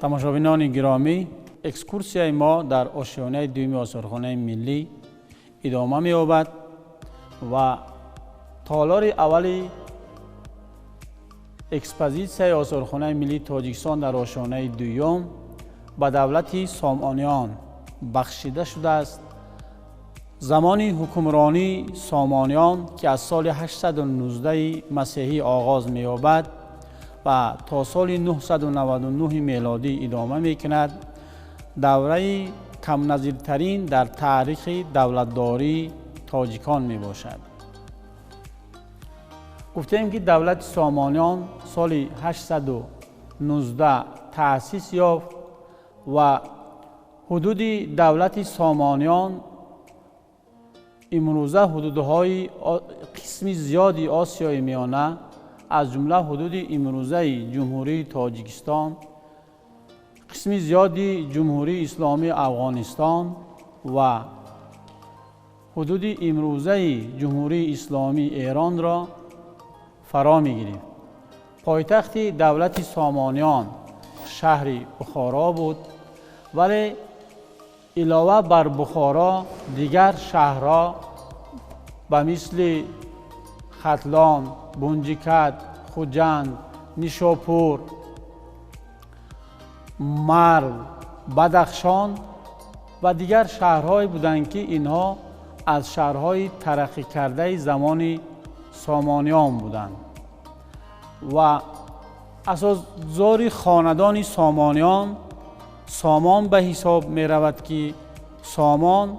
تماشابینان گرامی، اکسکورسیای ما در آشیانه دوم آثارخانه ملی ادامه می‌یابد و تالار اولی اکسپوزیسیای آثارخانه ملی تاجیکستان در آشیانه دوم به دولت سامانیان بخشیده شده است. زمان حکمرانی سامانیان که از سال 819 مسیحی آغاز می‌یابد و تا سال 999 میلادی ادامه می‌کند، دوره کم نظیرترین در تاریخ دولتداری تاجیکان میباشد. گفتیم که دولت سامانیان سال 819 تأسیس یافت و حدود دولت سامانیان امروزه حدودهای قسمی زیادی آسیای میانه از جمله حدود امروزه جمهوری تاجیکستان، قسمی زیادی جمهوری اسلامی افغانستان و حدود امروزه جمهوری اسلامی ایران را فرا می‌گیرد. پایتخت دولت سامانیان شهر بخارا بود، ولی علاوه بر بخارا دیگر شهرها به مثل ختلان، بنجیکت، خوجند، نیشاپور، مرو، بدخشان و دیگر شهرهایی بودند که اینها از شهرهای ترقی کرده زمان سامانیان بودند و اساسزار خاندان سامانیان سامان به حساب می رود که سامان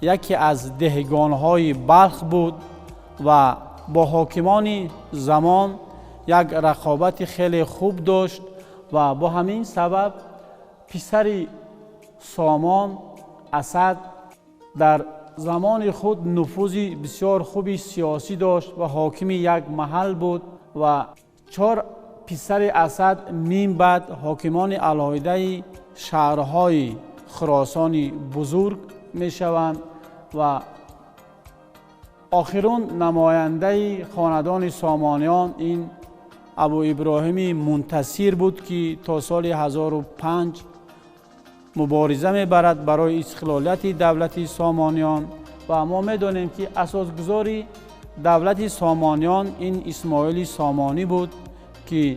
یکی از دهگانهای بلخ بود و با حاکمان زمان یک رقابت خیلی خوب داشت و با همین سبب پسر سامان اسد در زمان خود نفوذ بسیار خوبی سیاسی داشت و حاکم یک محل بود و 4 پسر اسد میم بعد حاکمان علاهیده شهرهای خراسان بزرگ می شوند و آخرون نماینده خاندان سامانیان این ابو ابراهیم منتصیر بود که تا سال 1005 مبارزه می‌برد برای استقلالیت دولت سامانیان و ما می‌دانیم که اساسگذاری دولت سامانیان این اسماعیل سامانی بود که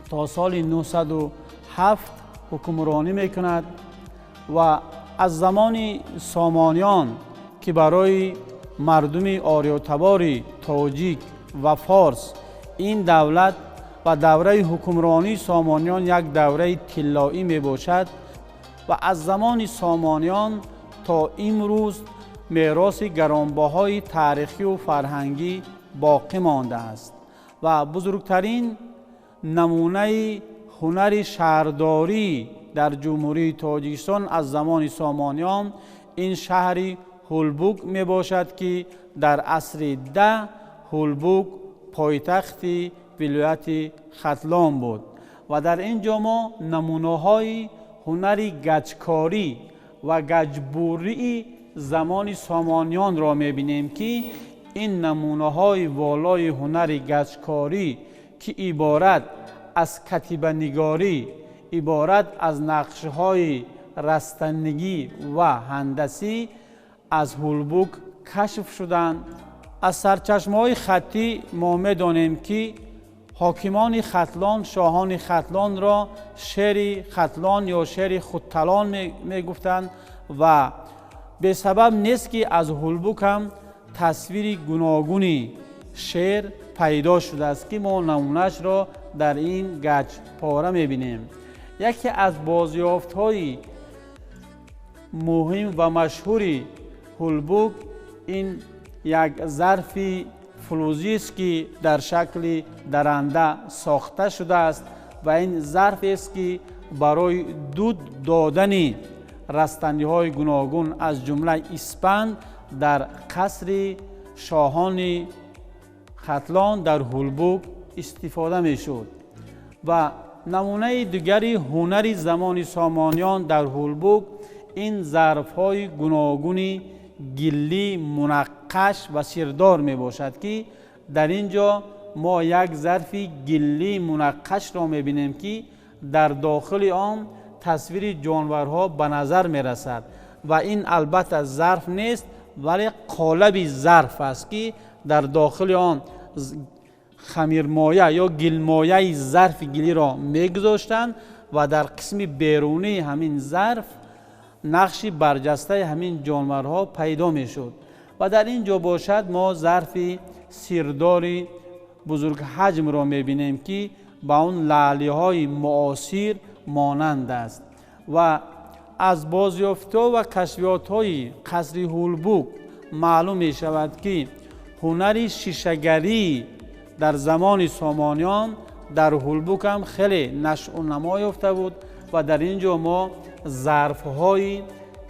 تا سال 907 حکمرانی می‌کند و از زمان سامانیان که برای مردم آریاتبار تاجیک و فارس این دولت و دوره حکمرانی سامانیان یک دوره طلایی می باشد و از زمان سامانیان تا امروز میراث گرانبهای تاریخی و فرهنگی باقی مانده است و بزرگترین نمونه هنر شهرداری در جمهوری تاجیکستان از زمان سامانیان این شهر هولبوک می باشد که در عصر 10 هولبوک پایتخت ولایت ختلان بود و در اینجا ما نمونه های هنر گچکاری و گچبوری زمان سامانیان را می بینیم که این نمونه های والای هنر گچکاری که عبارت از کتیبه نگاری، عبارت از نقشه های رستنگی و هندسی از هولبوک کشف شدند. از سرچشمه‌های خطی ما می‌دانیم که حاکمان ختلان، شاهان ختلان را شهر ختلان یا شهر خودتلان می‌گفتند و به سبب نیست که از هولبوک هم تصویر گوناگون شهر پیدا شده است که ما نمونه‌اش را در این گچ پاره می‌بینیم. یکی از بازیافت‌های مهم و مشهوری هولبوک این یک ظرف فلزی است که در شکل درنده ساخته شده است و این ظرف است که برای دود دادن رستنی‌های گوناگون از جمله اسپند در قصر شاهان ختلان در هولبوک استفاده می‌شد و نمونه دیگری هنر زمان سامانیان در هولبوک این ظرف‌های گوناگون گلی منقش و سیردار می باشد که در اینجا ما یک ظرف گلی منقش را می بینیم که در داخل آن تصویر جانورها به نظر می رسد و این البته ظرف نیست ولی قالب ظرف است که در داخل آن خمیرمایه یا گلمایه ظرف گلی را میگذاشتند و در قسم بیرونی همین ظرف نقش برجسته همین جانورها پیدا می شد و در اینجا باشد ما ظرف سیرداری بزرگ حجم را می بینیم که با اون لعلی های معاصر مانند است و از بازیافت‌ها و کشفیات های قصر هولبوک معلوم می شود که هنر شیشه‌گری در زمان سامانیان در هولبوک هم خیلی نشأ و نما یافته بود و در اینجا ما ظرف‌های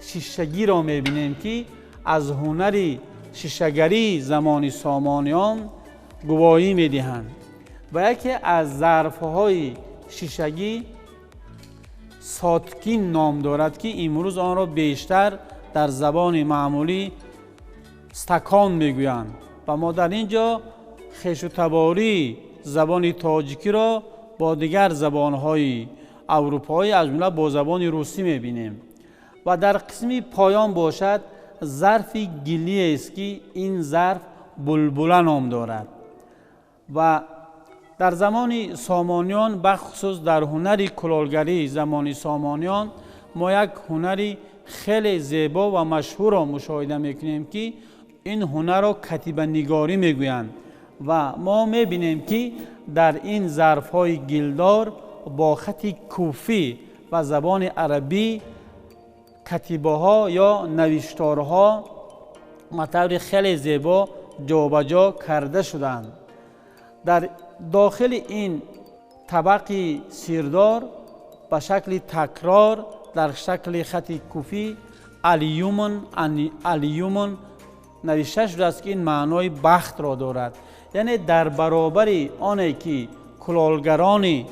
شیشه‌گی را می‌بینیم که از هنر شیشه‌گری زمان سامانیان گواهی می‌دهند و یکی از ظرف‌های شیشه‌گی ساتکین نام دارد که امروز آن را بیشتر در زبان معمولی استکان میگویند و ما در اینجا خویش و تباری زبان تاجیکی را با دیگر زبان‌های اروپایی از جمله با زبان روسی می‌بینیم و در قسم پایان باشد ظرف گلی است که این ظرف بلبله نام دارد و در زمان سامانیان بخصوص در هنر کلالگری زمان سامانیان ما یک هنری خیلی زیبا و مشهور را مشاهده می‌کنیم که این هنر را کتیبه نگاری می‌گویند و ما می‌بینیم که در این ظرف‌های گلدار با خط کوفی و زبان عربی کتیبه‌ها یا نوشتارها مطابق خیلی زیبا جابجا کرده شدند. در داخل این طبق سیردار به شکل تکرار در شکل خط کوفی الیومن نوشته شده است که این معنای بخت را دارد، یعنی در برابر آنی که کلالگران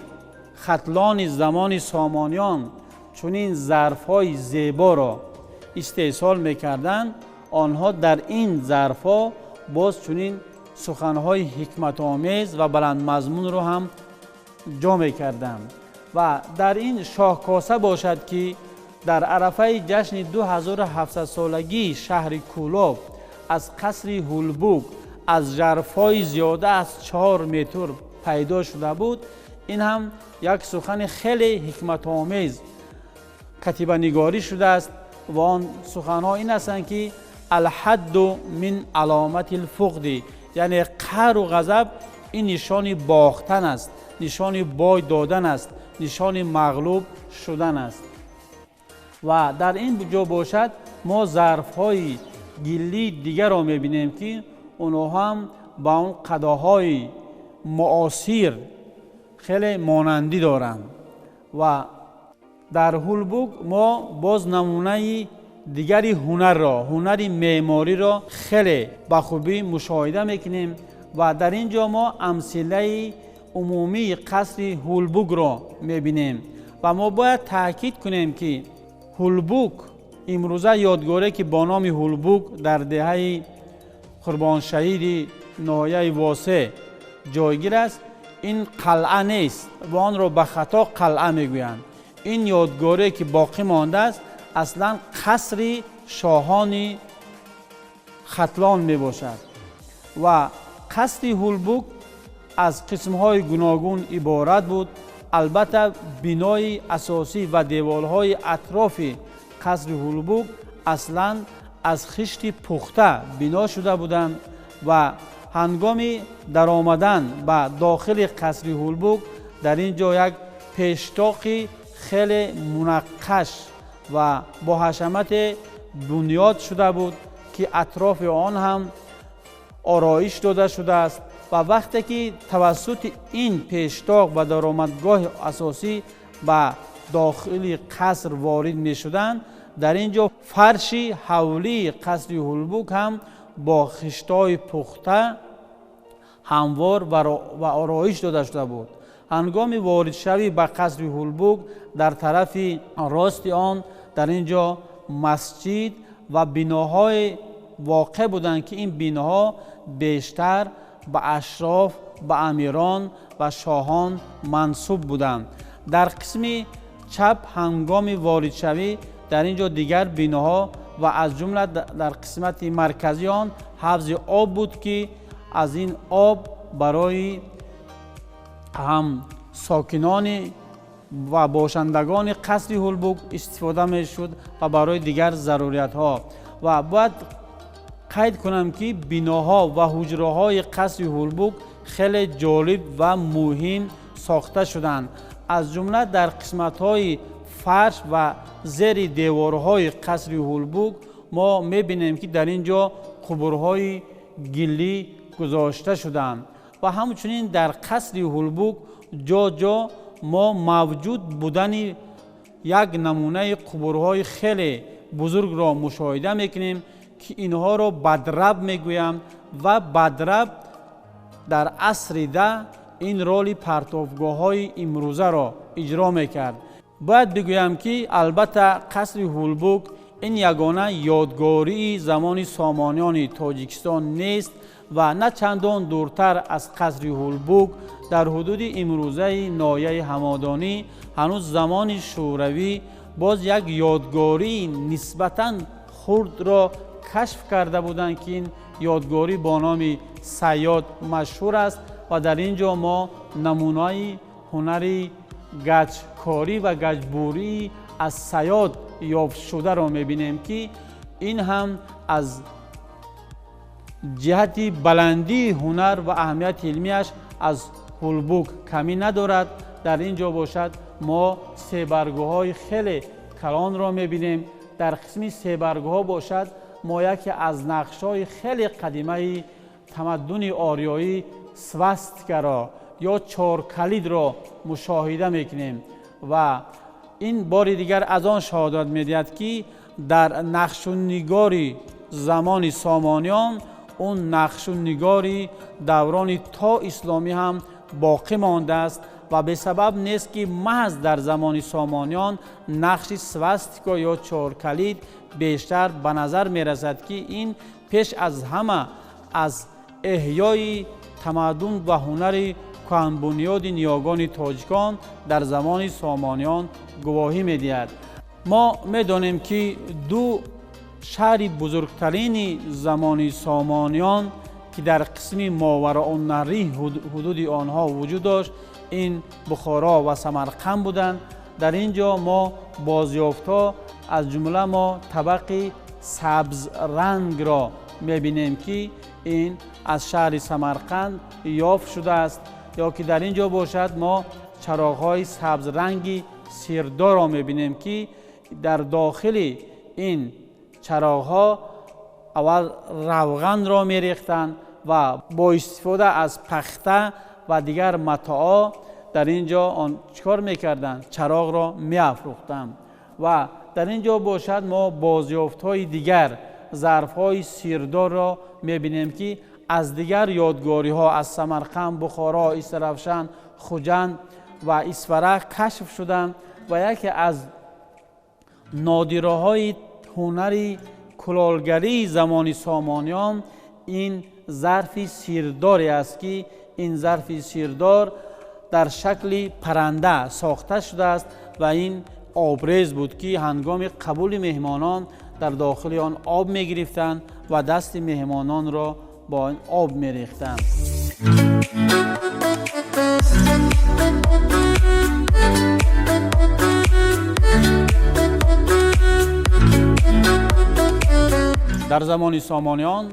ختلان زمان سامانیان چنین ظرف‌های زیبا را استحصال می‌کردند، آنها در این ظرف‌ها باز چنین سخن‌های حکمت آمیز و بلند مضمون را هم جا می‌کردند و در این شاهکاسه باشد که در عرفه جشن 2700 سالگی شهر کولاب از قصر هولبوک از ژرفای زیاده از 4 متر پیدا شده بود. این هم یک سخن خیلی حکمت آمیز کتیبه نگاری شده است و آن سخن‌ها این هستند که الحد من علامت الفقد، یعنی قهر و غضب این نشان باختن است، نشان بای دادن است، نشان مغلوب شدن است. و در این جا باشد ما ظرف‌های گلی دیگر را می‌بینیم که اونها هم با اون قداهای معاصر خیلی مانندی دارند و در هولبوک ما باز نمونه دیگری هنر معماری را خیلی بخوبی مشاهده میکنیم و در اینجا ما امثله عمومی قصر هولبوک را میبینیم و ما باید تاکید کنیم که هولبوک امروزه یادگاری که با نام هولبوک در دهه قربان شهید ناحیه واسع جایگیر است، این قلعه نیست و آن را به خطا قلعه میگویند. این یادگاری که باقی مانده است اصلا قصر شاهان ختلان می باشد و قصر هولبوک از قسم‌های گوناگون عبارت بود. البته بنای اساسی و دیوارهای اطراف قصر هولبوک اصلا از خشت پخته بنا شده بودند و هنگام در آمدن به داخل قصر هولبوک در اینجا یک پیشتاق خیلی منقش و با حشمت بنیاد شده بود که اطراف آن هم آرایش داده شده است و وقتی که توسط این پیشتاق و درآمدگاه اساسی به داخل قصر وارد می شدند، در اینجا فرش حولی قصر هولبوک هم با خشت‌های پخته هموار و آرایش داده شده بود. هنگام وارد شوی به قصر هولبوک در طرف راست آن در اینجا مسجد و بناهای واقع بودند که این بناها بیشتر به اشراف، به امیران و شاهان منسوب بودند در قسم چپ هنگام وارد شوی در اینجا دیگر بیناها و از جمله در قسمت مرکزی آن حوض آب بود که از این آب برای هم ساکنان و باشندگان قصر هولبوک استفاده می شد و برای دیگر ضروریت ها. و باید قید کنم که بیناها و حجره های قصر هولبوک خیلی جالب و مهم ساخته شدند. از جمله در قسمت های فرش و زیر دیوارهای قصر هولبوک ما میبینیم که در اینجا قبرهای گلی گذاشته شدند و همچنین در قصر هولبوک جا جا ما موجود بودن یک نمونه قبرهای خیلی بزرگ را مشاهده میکنیم که اینها را بدرب میگویم و بدرب در عصر ده این رول پرتابگاه های امروزه را اجرا میکرد. باید بگویم که البته قصر هولبوک این یگانه یادگاری زمان سامانیان تاجیکستان نیست و نه چندان دورتر از قصر هولبوک در حدود امروزه ناحیه همدانی هنوز زمان شوروی باز یک یادگاری نسبتاً خرد را کشف کرده بودند که این یادگاری با نام صیاد مشهور است و در اینجا ما نمونه هنری گچکاری و گچبوری از صیاد یافت شده را میبینیم که این هم از جهت بلندی هنر و اهمیت علمیش از هولبوک کمی ندارد. در اینجا باشد ما سه برگه های خیلی کلان را میبینیم. در قسم سه برگه ها باشد ما یکی از نقش های خیلی قدیمه تمدن آریایی سواستیکا یا چهار کلید را مشاهده میکنیم و این بار دیگر از آن شهادت میدهد که در نقش و نگاری زمان سامانیان اون نقش و نگاری دوران تا اسلامی هم باقی مانده است و به سبب نیست که محض در زمان سامانیان نقش سواستیکا یا چهار کلید بیشتر به نظر می رسد که این پیش از همه از احیای تمدن و هنر کهن بنیاد نیاگان تاجیکان در زمان سامانیان گواهی می دهد. ما می دانیم که دو شهر بزرگترین زمان سامانیان که در قسم ماوراءالنهر حدود آنها وجود داشت این بخارا و سمرقند بودند. در اینجا ما بازیافت‌ها از جمله ما طبق سبز رنگ را می‌بینیم که این از شهر سمرقند یافت شده است یا که در اینجا باشد ما چراغ‌های سبز رنگی سیردار را می‌بینیم که در داخل این چراغ‌ها اول روغن را می‌ریختند و با استفاده از پخته و دیگر متاعا در اینجا آن چکار میکردند؟ چراغ را میافروختند و در اینجا باشد ما بازیافت‌های دیگر ظرف‌های سیردار را میبینیم که از دیگر یادگاری‌ها از سمرقند، بخارا، اسرافشان، خوجند و اصفهان کشف شدند و یکی از نادره‌های هنری کلالگری زمان سامانیان این ظرف سیرداری است که این ظرف سیردار در شکل پرنده ساخته شده است و این آبریز بود که هنگام قبول مهمانان در داخل آن آب می گرفتند و دست مهمانان را با این آب می ریختند. در زمان سامانیان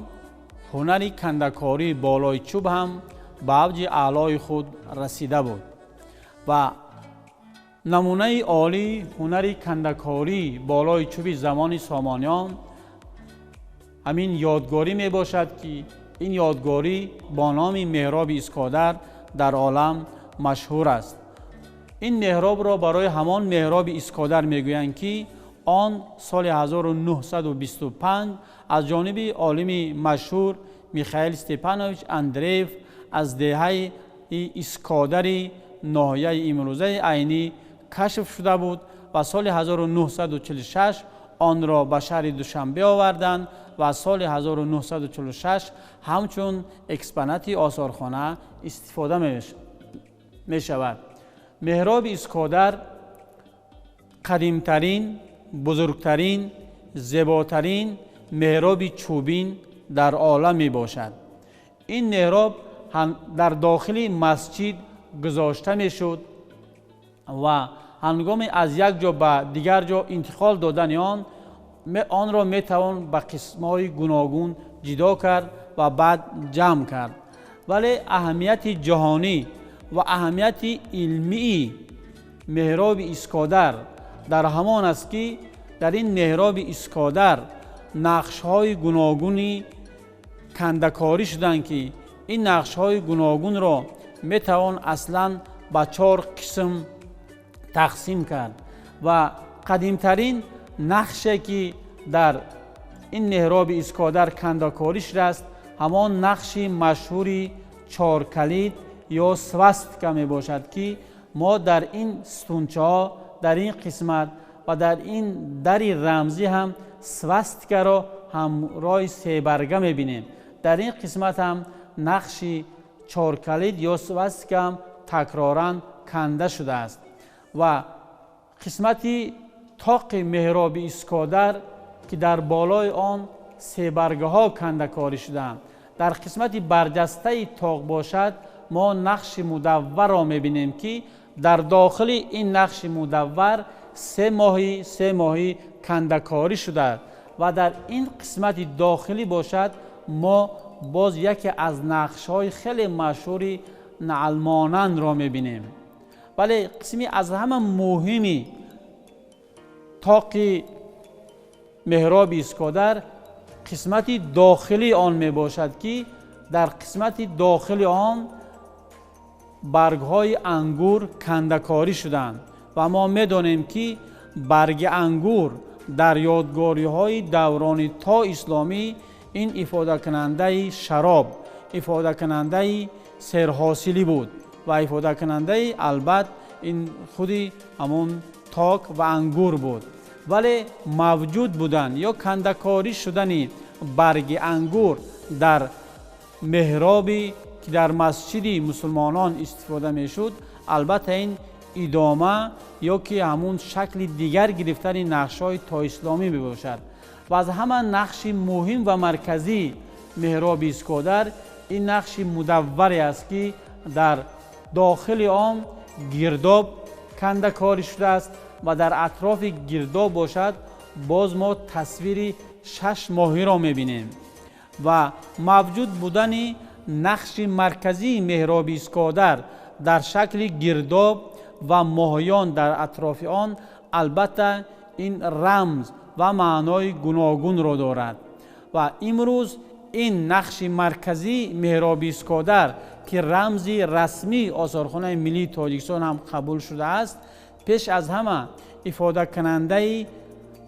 هنری کندکاری بالای چوب هم به اوج اعلای خود رسیده بود و نمونه عالی هنری کندکاری بالای چوب زمان سامانیان همین یادگاری می باشد که این یادگاری با نام محراب اسکادر در عالم مشهور است. این محراب را برای همان محراب اسکادر می گویند که آن سال 1925 از جانب عالم مشهور میخائیل استپانویچ اندریف از دهه اسکادر ناحیه امروزه عینی کشف شده بود و سال 1946 آن را به شهر دوشنبه آوردند و سال 1946 همچون اکسپونات آثارخانه استفاده می شود. محراب اسکادر قدیمترین، بزرگترین، زیباترین محراب چوبین در عالم می باشد. این محراب در داخل مسجد گذاشته می شد و هنگام از یک جا به دیگر جا انتقال دادن آن را می توان به قسم‌های گوناگون جدا کرد و بعد جمع کرد. ولی اهمیت جهانی و اهمیت علمی محراب اسکادر در همان است که در این محراب اسکادر نقش‌های گوناگونی کنده‌کاری شدند که این نقش‌های گوناگون را می توان اصلاً به 4 قسم تقسیم کرد و قدیمترین نقشی که در این محراب اسکادر کنده‌کاری شده است همان نقش مشهوری 4 کلید یا سواستیکا می باشد که ما در این ستونچه ها، در این قسمت و در این در رمزی هم سواستیکا را همراه 3 برگه می بینیم. در این قسمت هم نقش 4 کلید یا سواستیکا هم تکراراً کنده شده است و قسمت طاق محراب اسکادر که در بالای آن 3 برگه ها کنده کاری شدند. در قسمت برجسته طاق باشد ما نقش مدور را می‌بینیم که در داخل این نقش مدور 3 ماهی کنده کاری شده و در این قسمت داخلی باشد ما باز یکی از نقش‌های خیلی مشهور نعلمانند را می‌بینیم. ولی قسمی از همه مهمی طاق محراب اسکادر قسمت داخلی آن می باشد که در قسمت داخلی آن برگ های انگور کنده‌کاری شدند و ما می دانیم که برگ انگور در یادگاری های دوران تا اسلامی این افاده کننده شراب، افاده کننده سرحاصلی بود و افاده کننده البته این خودی همون تاک و انگور بود. ولی موجود بودن یا کنده‌کاری شدن برگ انگور در محرابی که در مسجد مسلمانان استفاده می شد البته این ادامه یا که همون شکل دیگر گرفتن نقش‌های تا اسلامی می باشد و از همه نقش مهم و مرکزی محراب اسکادر این نقش مدوری است که در داخل آن گرداب کنده‌کاری شده است و در اطراف گرداب باشد باز ما تصویر 6 ماهی را می‌بینیم و موجود بودن نقش مرکزی محراب اسکادر در شکل گرداب و ماهیان در اطراف آن البته این رمز و معنای گوناگون را دارد و امروز این نقش مرکزی محراب اسکادر که رمزی رسمی آثارخانه ملی تاجیکستان هم قبول شده است پیش از همه افاده کننده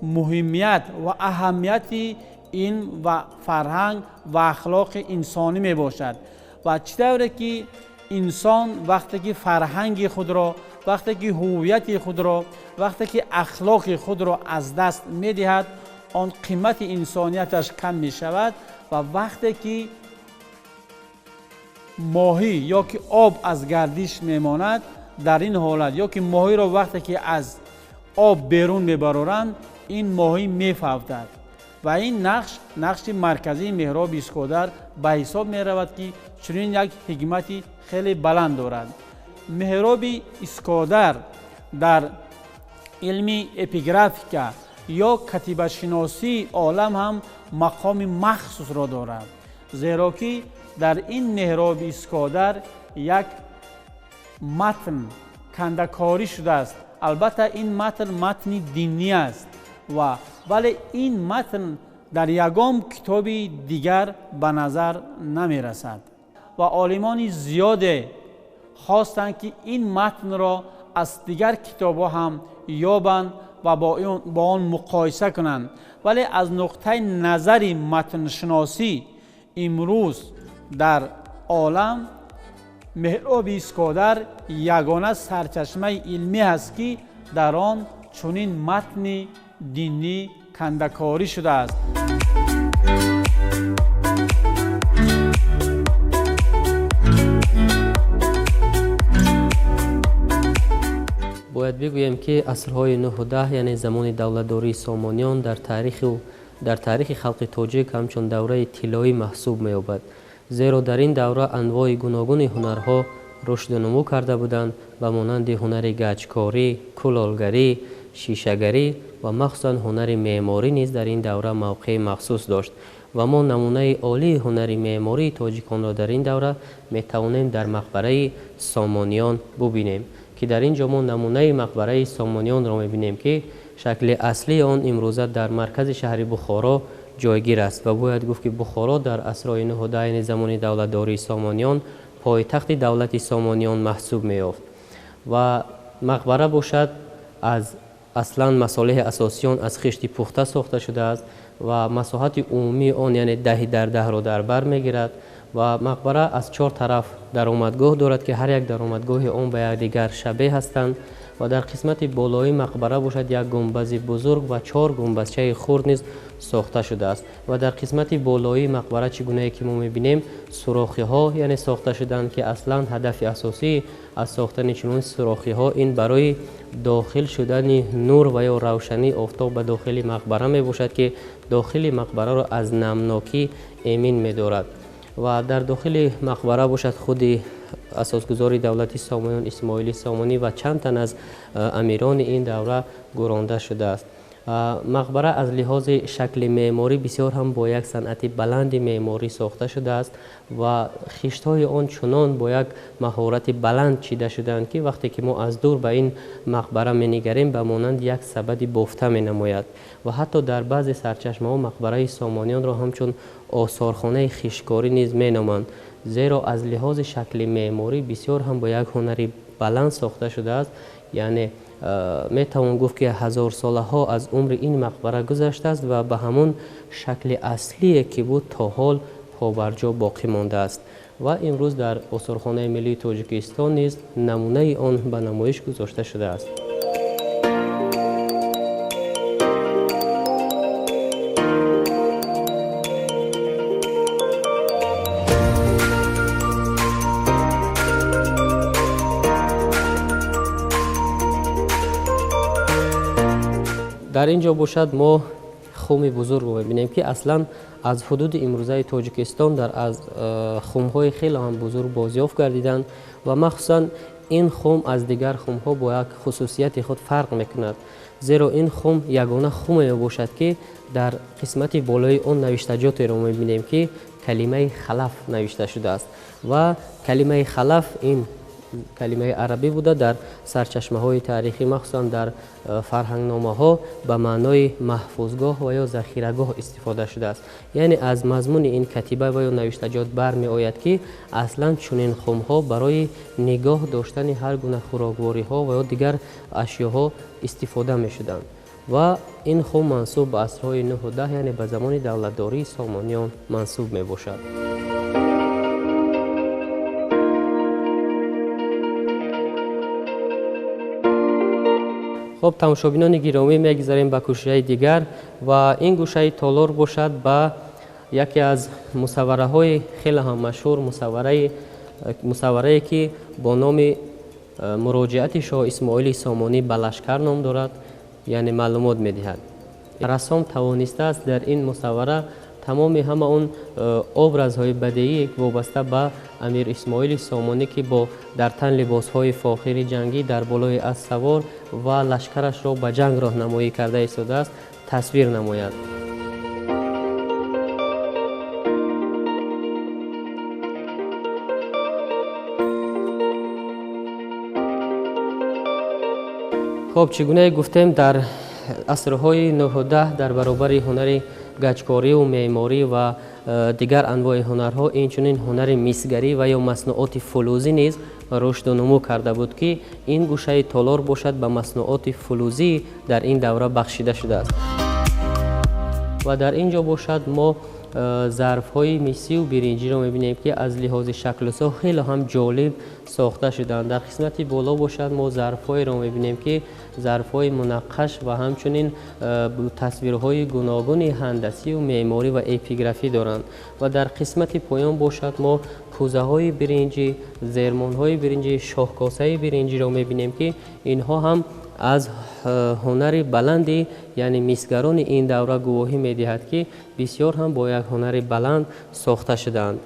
مهمیت و اهمیت این و فرهنگ و اخلاق انسانی می باشد و چطوره که انسان وقتی که فرهنگ خود را، وقتی که هویت خود را، وقتی که اخلاق خود را از دست می دهد آن قیمت انسانیتش کم می شود و وقتی که ماهی یا که آب از گردش می ماند در این حالت یا که ماهی را وقتی که از آب بیرون می برارند این ماهی می فوتد و این نقش مرکزی محراب اسکادر به حساب می رود که چنین یک حکمت خیلی بلند دارد. محراب اسکادر در علم اپیگرافیکا یا کتیبه شناسی عالم هم مقام مخصوص را دارد زیرا که در این محراب اسکادر یک متن کنده‌کاری شده است. البته این متن دینی است و ولی این متن در یگام کتاب دیگر به نظر نمی رسد و عالمان زیاد خواستند که این متن را از دیگر کتاب ها هم یابند و با آن مقایسه کنند ولی از نقطه نظر متن شناسی امروز در عالم محراب اسکادر یگانه سرچشمه علمی است که در آن چنین متن دینی کنده‌کاری شده است. باید بگویم که عصرهای 9 و 10 یعنی زمان دولتداری سامانیان در تاریخ خلق تاجیک همچون دوره طلایی محسوب می‌یابد، زیرا در این دوره انواع گوناگون هنرها رشد و نمو کرده بودند و مانند هنر گچکاری، کلالگری، شیشه‌گری و مخصوصاً هنر معماری نیز در این دوره موقع مخصوص داشت و ما نمونه عالی هنر معماری تاجیکان را در این دوره می‌توانیم در مقبره سامانیان ببینیم که در اینجا ما نمونه مقبره سامانیان را می‌بینیم که شکل اصلی آن امروزه در مرکز شهر بخارا جایگیر است و باید گفت که بخارا در عصرهای 9 و 10 زمان دولتداری سامانیان پایتخت دولت سامانیان محسوب می‌یافت و مقبره باشد از اصلا مصالح اساسی آن از خشت پخته ساخته شده است و مساحت عمومی آن یعنی 10 در 10 را در بر می‌گیرد و مقبره از 4 طرف درآمدگاه دارد که هر یک درآمدگاه آن به یکدیگر شبیه هستند و در قسمت بالایی مقبره باشد یک گنبد بزرگ و 4 گنبدچه خرد نیز ساخته شده است و در قسمت بالایی مقبره چگونه که ما می‌بینیم سوراخی ها یعنی ساخته شدند که اصلا هدف اساسی از ساختن چنین سوراخی ها این برای داخل شدن نور و یا روشنی آفتاب به داخل مقبره می باشد که داخل مقبره را از نمناکی امین می دارد و در داخل مقبره باشد خود اساسگزار دولت سامانیان اسماعیل سامانی و چند تن از امیران این دوره گرانده شده است. مقبره از لحاظ شکل معماری بسیار هم با یک صنعت بلند معماری ساخته شده است و خشت‌های آن چنان با یک مهارت بلند چیده شده‌اند که وقتی که ما از دور به این مقبره می‌نگریم به مانند یک سبد بافته می‌نماید و حتی در بعضی سرچشمه‌ها مقبره سامانیان را همچون آثارخانه خشتکاری نیز می‌نامند، زیرا از لحاظ شکل معماری بسیار هم با یک هنری بلند ساخته شده است. یعنی میتوان گفت که 1000 ساله ها از عمر این مقبره گذشته است و به همون شکل اصلی که بود تا حال پابرجا باقی مانده است و امروز در آثارخانه ملی تاجیکستان نیز نمونه آن به نمایش گذاشته شده است. در اینجا باشد ما خم بزرگ رو می‌بینیم که اصلا از حدود امروزه تاجیکستان در از خم‌های خیلی هم بزرگ بازیافت گردیدند و مخصوصا این خم از دیگر خم‌ها با یک خصوصیت خود فرق می‌کند، زیرا این خم یگانه خمی باشد که در قسمت بالای آن نوشتجاتی را می‌بینیم که کلمه خلف نوشته شده است و کلمه خلف این کلمه عربی بوده در سرچشمه‌های تاریخی مخصوصا در فرهنگنامه‌ها به معنای محفوظگاه و یا ذخیره‌گاه استفاده شده است. یعنی از مضمون این کتیبه و یا نوشتجات برمی آید که اصلا چنین خم‌ها برای نگاه داشتن هر گونه خوراکواری‌ها و یا دیگر اشیاءها استفاده می‌شدند و این خم منسوب به عصرهای 9 و 10 یعنی به زمان دولتداری سامانیان منسوب می‌باشد. خب تماشابینان گرامی میگذاریم به گوشه دیگر و این گوشه تالار باشد به یکی از مصوره های خیلی هم مشهور، مصوره که با نام مراجعت شاه اسماعیل سامانی به لشکر نام دارد، یعنی معلومات میدهد. رسام توانسته است در این مصوره تمام همه اون ابرازهای بدیعی وابسته به امیر اسماعیل سامانی که با در تن لباسهای فاخر جنگی در بالای اسب سوار و لشکرش را به جنگ راهنمایی کرده ایستاده است تصویر نماید. خب چگونه گفتیم در عصرهای 9 و 10 در برابر هنر گچکاری و معماری و دیگر انواع هنرها اینچنین هنر میسگری و یا مصنوعات فلزی نیز رشد و نمو کرده بود که این گوشه تالار باشد به مصنوعات فلزی در این دوره بخشیده شده است و در اینجا باشد ما ظرف‌های میسی و برنجی را می‌بینیم که از لحاظ شکل و ساخت خیلی هم جالب ساخته شدند. در قسمت بالا باشد ما ظرف‌های را می‌بینیم که ظرف‌های منقش و همچنین تصویرهای گوناگون هندسی و معماری و اپیگرافی دارند و در قسمت پایان باشد ما کوزه‌های برنجی، زرمان‌های برنجی، شاهکاسه برنجی را می‌بینیم که اینها هم از هنر بلندی یعنی میسگران این دوره گواهی می‌دهد که بسیار هم با یک هنر بلند ساخته شدند.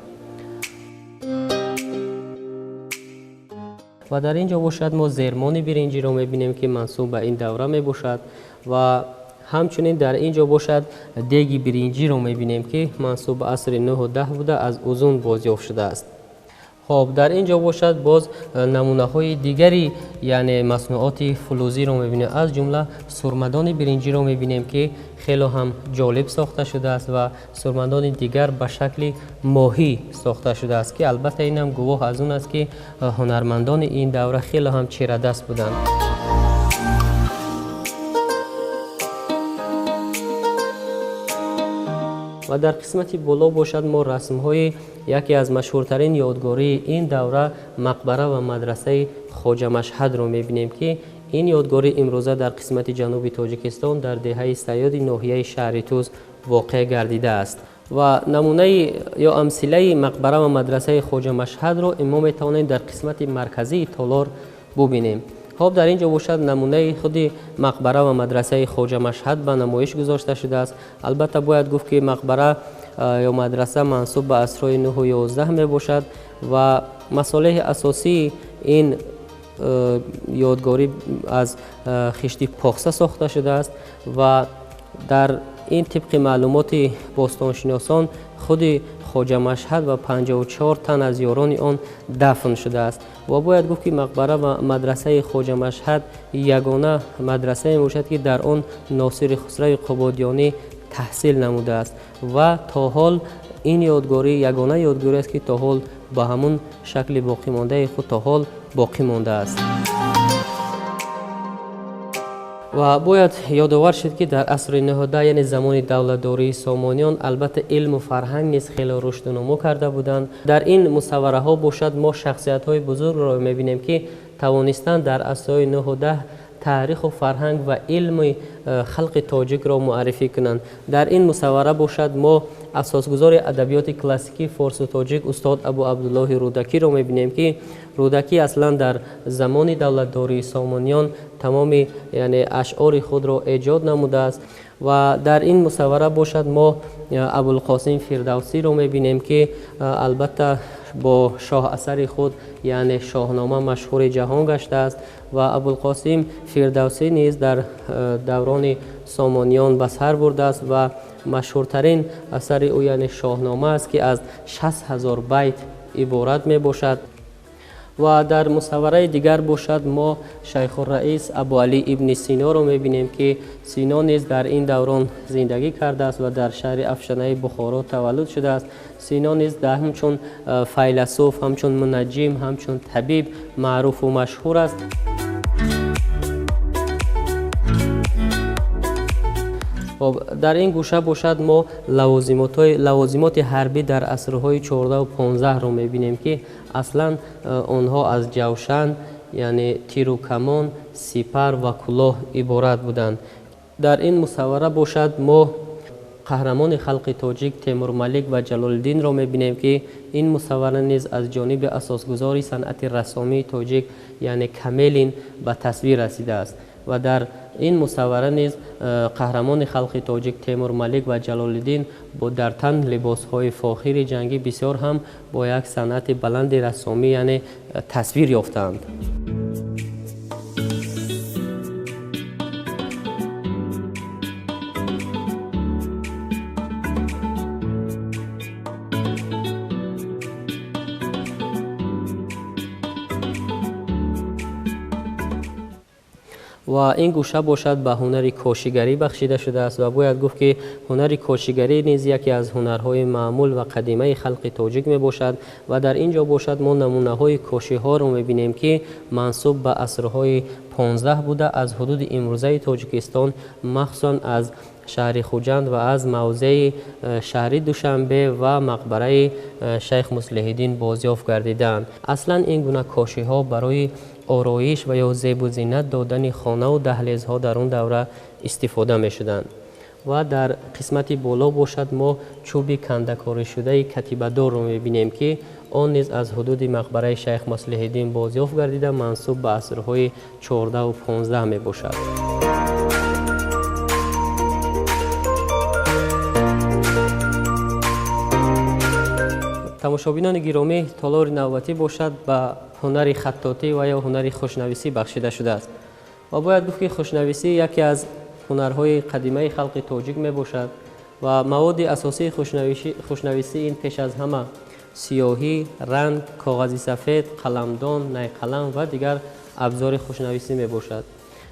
و در اینجا باشد ما زرمان برنجی را می‌بینیم که منسوب به این دوره میباشد و همچنین در اینجا باشد دیگ برنجی را می‌بینیم که منسوب به عصر 9 و 10 بوده، از اوزون بازیافت شده است. خب در اینجا باشد باز نمونه های دیگری یعنی مصنوعات فلزی رو می‌بینیم، از جمله سرمدان برنجی رو می‌بینیم که خیلی هم جالب ساخته شده است و سرمدان دیگر به شکل ماهی ساخته شده است که البته این هم گواه از اون است که هنرمندان این دوره خیلی هم چیره دست بودند. و در قسمت بالا باشد ما رسم‌های یکی از مشهورترین یادگاری این دوره مقبره و مدرسه خواجه مشهد رو می‌بینیم که این یادگاری امروزه در قسمت جنوبی تاجیکستان در دهه صیاد ناحیه شهر توز واقع گردیده است و نمونه یا امثله مقبره و مدرسه خواجه مشهد رو ما می‌توانیم در قسمت مرکزی تالار ببینیم. خب در اینجا باشد نمونه خودی مقبره و مدرسه خواجه مشهد به نمایش گذاشته شده است. البته باید گفت که مقبره یا مدرسه منسوب به عصرهای 9 و 11 می باشد و مصالح اساسی این یادگاری از خشت پاخسه ساخته شده است و در این طبق معلومات باستانشناسان خود خواجه مشهد و 54 تن از یاران آن دفن شده است و باید گفت که مقبره و مدرسه خواجه مشهد یگانه مدرسه باشد که در آن ناصر خسرو قبادیانی تحصیل نموده است و تا حال این یادگاری یگانه یادگاری است که تا حال با همون شکل باقی مانده خود تا حال باقی مانده است. و باید یادآور شد که در عصر نهاده یعنی زمان دولت‌داری سامانیان البته علم و فرهنگ نیز خیلی رشد و نمو کرده بودند. در این مصوره ها باشد ما شخصیت های بزرگ را می‌بینیم که توانستند در عصرهای 9 و 10 تاریخ و فرهنگ و علم خلق تاجیک را معرفی کنند. در این مصوره باشد ما اساسگزار ادبیات کلاسیکی فارس و تاجیک استاد ابو عبدالله رودکی را می‌بینیم که رودکی اصلا در زمان دولت‌داری سامانیان تمام یعنی اشعار خود را ایجاد نموده است و در این مصوره باشد ما ابوالقاسم فردوسی را می‌بینیم که البته با شاه اثر خود یعنی شاهنامه مشهور جهان گشته است و ابوالقاسم فردوسی نیز در دوران سامانیان به سر برده است و مشهورترین اثر او یعنی شاهنامه است که از 60,000 بیت عبارت می باشد. و در مصوره دیگر باشد ما شیخ الرئیس ابو علی ابن سینا را می‌بینیم که سینا نیز در این دوران زندگی کرده است و در شهر افشنه بخارا تولد شده است. سینا نیز در همچون فیلسوف، همچون منجم، همچون طبیب معروف و مشهور است. در این گوشه باشد ما لوازمات حربی در عصرهای 14 و 15 را می‌بینیم که اصلا آنها از جوشن یعنی تیر و کمان، سپر و کلاه عبارت بودند. در این مصوره باشد ما قهرمان خلق تاجیک تیمور ملیک و جلال الدین را می‌بینیم که این مصوره نیز از جانب اساسگزار صنعت رسامی تاجیک یعنی کمیلین به تصویر رسیده است و در این مصوره نیز قهرمان خلق تاجیک تیمور ملیک و جلال الدین با در تن لباس‌های فاخر جنگی بسیار هم با یک صنعت بلند رسامی یعنی تصویر یافتند. و این گوشه باشد به هنر کاشیگری بخشیده شده است و باید گفت که هنر کاشیگری نیز یکی از هنرهای معمول و قدیمه خلق تاجیک می باشد و در اینجا باشد ما نمونه های کاشی ها رو می بینیم که منسوب به عصرهای 15 بوده از حدود امروزه تاجیکستان، مخصوصا از شهر خوجند و از موضع شهر دوشنبه و مقبره شیخ مصلح الدین بازیافت گردیدند. اصلا این گونه کاشی ها برای آرایش و یا زیب و زینت دادن خانه و دهلیزها در اون دوره استفاده می شدند. و در قسمت بالا باشد ما چوب کندکاری شده کتیبه دار رو می بینیم که آن نیز از حدود مقبره شیخ مصلح الدین بازیافت گردیده، منسوب به عصرهای 14 و 15 می باشد. تماشابینان گرامی، تالار نوبتی باشد به هنر خطاطی و یا هنر خوشنویسی بخشیده شده است و باید گفت که خوشنویسی یکی از هنرهای قدیمه خلق تاجیک می باشد و مواد اساسی خوشنویسی این پیش از همه سیاهی، رنگ، کاغذ سفید، قلمدان، نی قلم و دیگر ابزار خوشنویسی می باشد.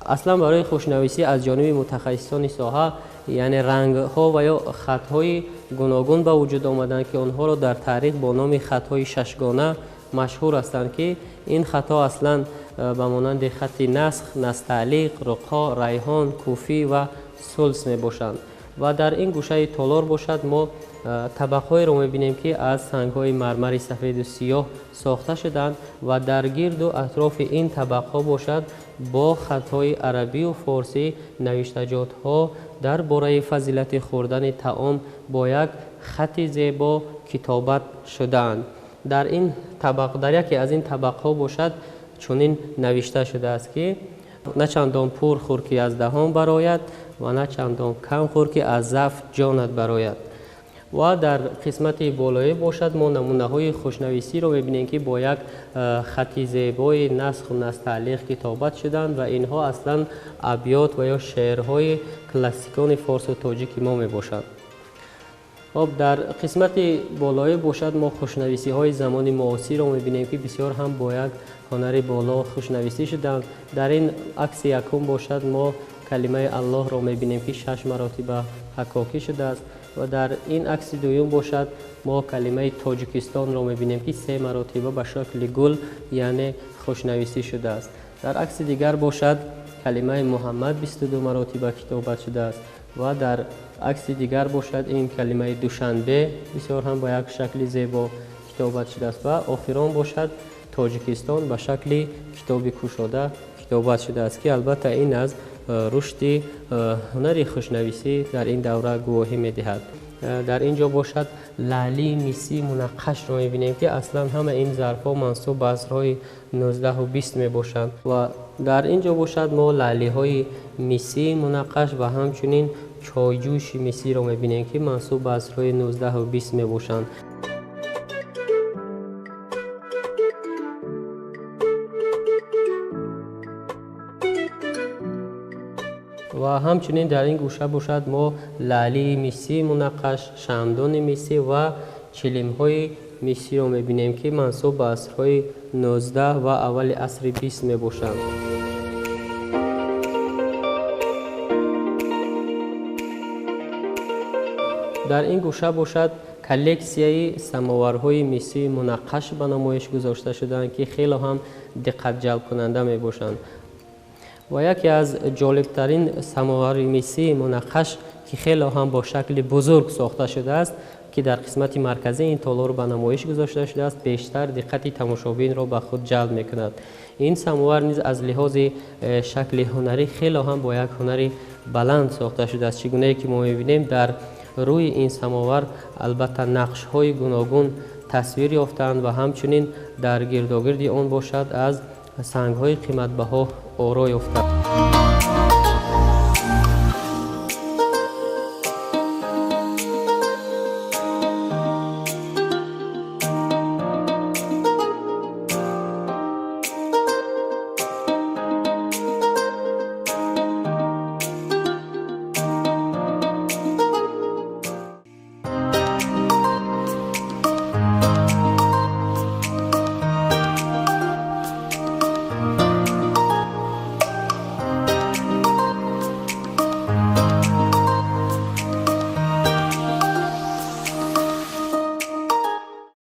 اصلا برای خوشنویسی از جانب متخصصان ساحه یعنی رنگ ها و یا خط های گوناگون به وجود آمدند که آنها را در تاریخ با نام خط های ششگانه مشهور هستند که این خط ها اصلا به مانند خط نسخ، نستعلیق، رقا، ریحان، کوفی و سلس می باشند. و در این گوشه تالار باشد ما طبقه‌ای را می‌بینیم که از سنگ‌های مرمر سفید و سیاه ساخته شدند و در گرد و اطراف این طبقه‌ها باشد با خط‌های عربی و فارسی نوشتجات‌ها درباره فضیلت خوردن طعام با یک خط زیبا کتابت شده‌اند. در یکی از این طبقه‌ها باشد چنین نوشته شده است که نه چندان پر خور که از دهان برآید و نه چندان کم خور که از ضعف جانت برآید. و در قسمت بالایی باشد ما نمونه های خوشنویسی رو می‌بینیم که با یک خط زیبای نسخ و نستعلیق کتابت شدند و اینها اصلا ابیات و یا شعرهای کلاسیکان فارس و تاجیک ما میباشند. در قسمت بالایی باشد ما خوشنویسی های زمان معاصر رو می‌بینیم که بسیار هم با یک هنر بالا خوشنویسی شدند. در این عکس یکم باشد ما کلمه الله را می‌بینیم که 6 مراتب حکاکی شده است و در این عکس دوم باشد ما کلمه تاجیکستان را می‌بینیم که 3 مراتب به شکل گل یعنی خوشنویسی شده است. در عکس دیگر باشد کلمه محمد 22 مراتب کتابت شده است و در عکس دیگر باشد این کلمه دوشنبه بسیار هم با یک شکل زیبا کتابت شده است و آخران باشد تاجیکستان به شکل کتاب کشاده کتابت شده است که البته این از رشد هنر خوشنویسی در این دوره گواهی می‌دهد. در اینجا باشد لعلی میسی منقش رو می‌بینیم که اصلا همه این ظرف‌ها منسوب به عصرهای 19 و 20 می‌باشند و در اینجا باشد ما لعلی‌های میسی منقش و همچنین چایجوش میسی رو می‌بینیم که منسوب به عصرهای 19 و 20 می‌باشند. و همچنین در این گوشه باشد ما لعلی میسی منقش، شمدان میسی و چلیم‌های میسی رو می‌بینیم که منسوب به عصرهای 19 و اول عصر 20 می‌باشند. در این گوشه باشد کلکسیای سماورهای میسی منقش به نمایش گذاشته شدند که خیلی هم دقت جلب کننده می‌باشند. و یکی از جالبترین سماور میسی منقش که خیلی هم با شکل بزرگ ساخته شده است که در قسمت مرکزی این تالار به نمایش گذاشته شده است بیشتر دقت تماشابین را به خود جلب می‌کند. این سماور نیز از لحاظ شکل هنری خیلی هم با یک هنر بلند ساخته شده است. چگونه که ما می‌بینیم در روی این سماور البته نقش‌های گوناگون تصویر یافتند و همچنین در گرداگرد آن باشد از سنگ‌های قیمت‌بها آرا یافته.